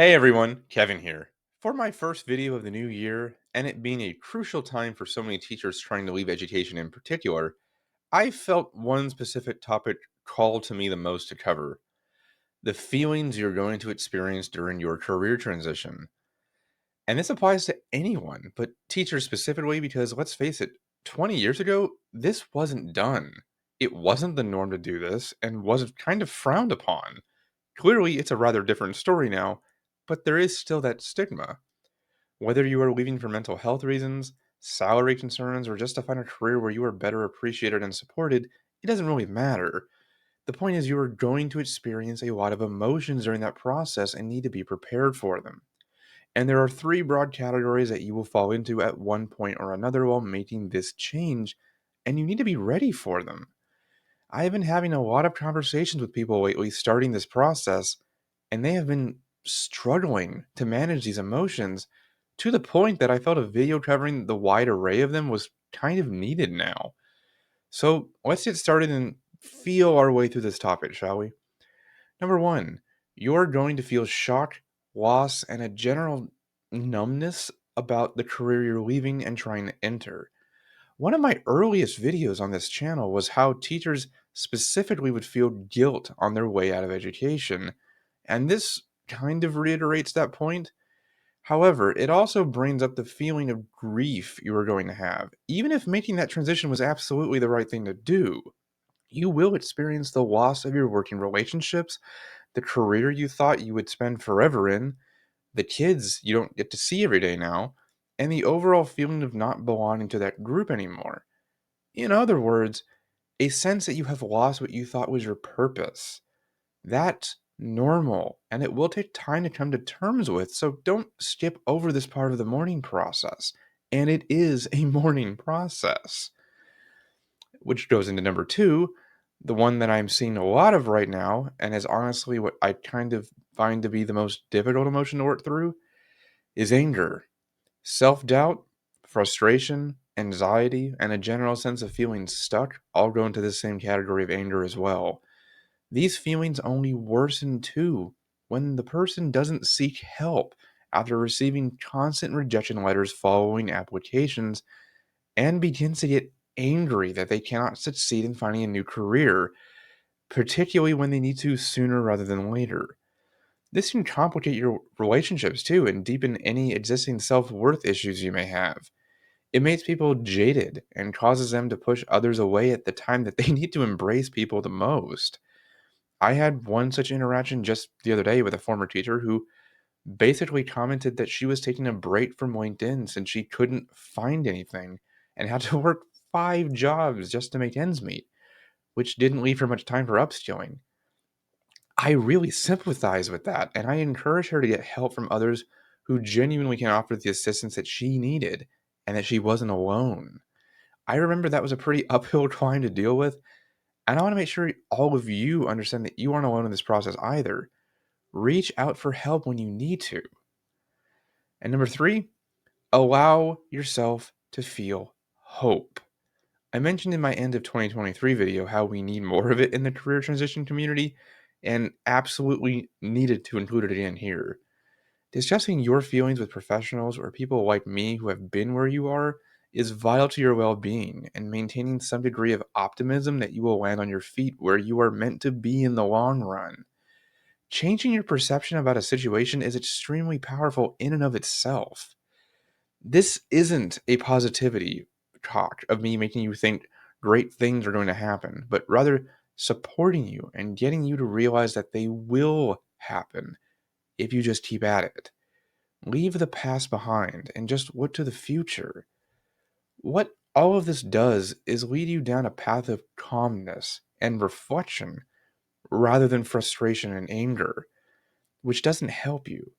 Hey everyone, Kevin here. For my first video of the new year, and it being a crucial time for so many teachers trying to leave education in particular, I felt one specific topic called to me the most to cover: the feelings you're going to experience during your career transition. And this applies to anyone, but teachers specifically, because let's face it, 20 years ago, this wasn't done. It wasn't the norm to do this and was kind of frowned upon. Clearly, it's a rather different story now, but there is still that stigma. Whether you are leaving for mental health reasons, salary concerns, or just to find a career where you are better appreciated and supported, it doesn't really matter. The point is, you are going to experience a lot of emotions during that process and need to be prepared for them. And there are three broad categories that you will fall into at one point or another while making this change, and you need to be ready for them. I have been having a lot of conversations with people lately starting this process, and they have been struggling to manage these emotions to the point that I felt a video covering the wide array of them was kind of needed now. So let's get started and feel our way through this topic, shall we? Number one, you're going to feel shock, loss, and a general numbness about the career you're leaving and trying to enter. One of my earliest videos on this channel was how teachers specifically would feel guilt on their way out of education, and this kind of reiterates that point. However, it also brings up the feeling of grief you are going to have. Even if making that transition was absolutely the right thing to do, you will experience the loss of your working relationships, the career you thought you would spend forever in, the kids you don't get to see every day now, and the overall feeling of not belonging to that group anymore. In other words, a sense that you have lost what you thought was your purpose. That's normal, and it will take time to come to terms with, so don't skip over this part of the mourning process. And it is a mourning process, which goes into number two, the one that I'm seeing a lot of right now, and is honestly what I kind of find to be the most difficult emotion to work through, is anger. Self doubt, frustration, anxiety, and a general sense of feeling stuck all go into the same category of anger as well. These feelings only worsen too when the person doesn't seek help after receiving constant rejection letters following applications and begins to get angry that they cannot succeed in finding a new career, particularly when they need to sooner rather than later. This can complicate your relationships too and deepen any existing self worth issues you may have. It makes people jaded and causes them to push others away at the time that they need to embrace people the most. I had one such interaction just the other day with a former teacher who basically commented that she was taking a break from LinkedIn since she couldn't find anything and had to work 5 jobs just to make ends meet, which didn't leave her much time for upskilling. I really sympathize with that, and I encourage her to get help from others who genuinely can offer the assistance that she needed and that she wasn't alone. I remember that was a pretty uphill climb to deal with, and I want to make sure all of you understand that you aren't alone in this process either. Reach out for help when you need to. And number three, allow yourself to feel hope. I mentioned in my end of 2023 video how we need more of it in the career transition community, and absolutely needed to include it again here. Discussing your feelings with professionals or people like me who have been where you are is vital to your well being, and maintaining some degree of optimism that you will land on your feet where you are meant to be in the long run. Changing your perception about a situation is extremely powerful in and of itself. This isn't a positivity talk of me making you think great things are going to happen, but rather supporting you and getting you to realize that they will happen if you just keep at it. Leave the past behind and just look to the future. What all of this does is lead you down a path of calmness and reflection rather than frustration and anger, which doesn't help you.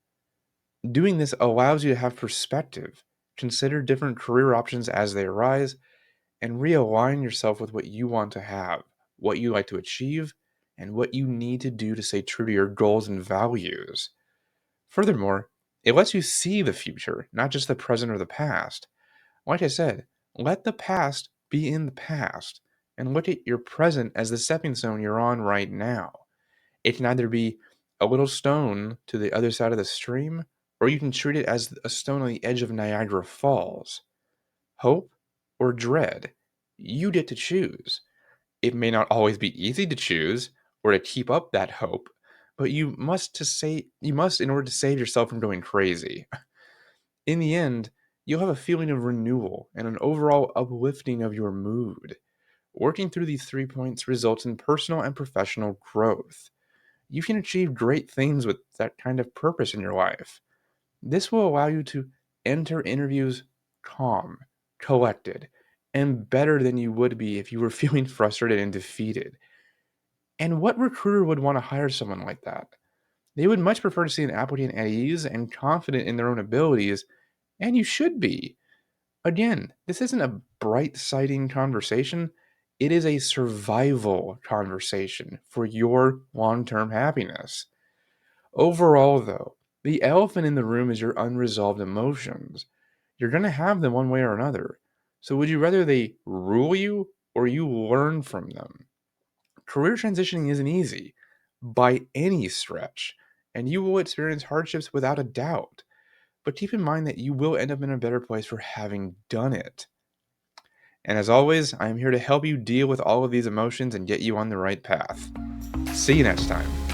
Doing this allows you to have perspective, consider different career options as they arise, and realign yourself with what you want to have, what you like to achieve, and what you need to do to stay true to your goals and values. Furthermore, it lets you see the future, not just the present or the past. Like I said, let the past be in the past and look at your present as the stepping stone you're on right now. It can either be a little stone to the other side of the stream, or you can treat it as a stone on the edge of Niagara Falls. Hope or dread? You get to choose. It may not always be easy to choose or to keep up that hope, but you must in order to save yourself from going crazy. In the end, you'll have a feeling of renewal and an overall uplifting of your mood. Working through these 3 points results in personal and professional growth. You can achieve great things with that kind of purpose in your life. This will allow you to enter interviews calm, collected, and better than you would be if you were feeling frustrated and defeated. And what recruiter would want to hire someone like that? They would much prefer to see an applicant at ease and confident in their own abilities, and you should be. Again, this isn't a bright sighting conversation. It is a survival conversation for your long term happiness. Overall, though, the elephant in the room is your unresolved emotions. You're going to have them one way or another. So, would you rather they rule you or you learn from them? Career transitioning isn't easy by any stretch, and you will experience hardships without a doubt. But keep in mind that you will end up in a better place for having done it. And as always, I am here to help you deal with all of these emotions and get you on the right path. See you next time.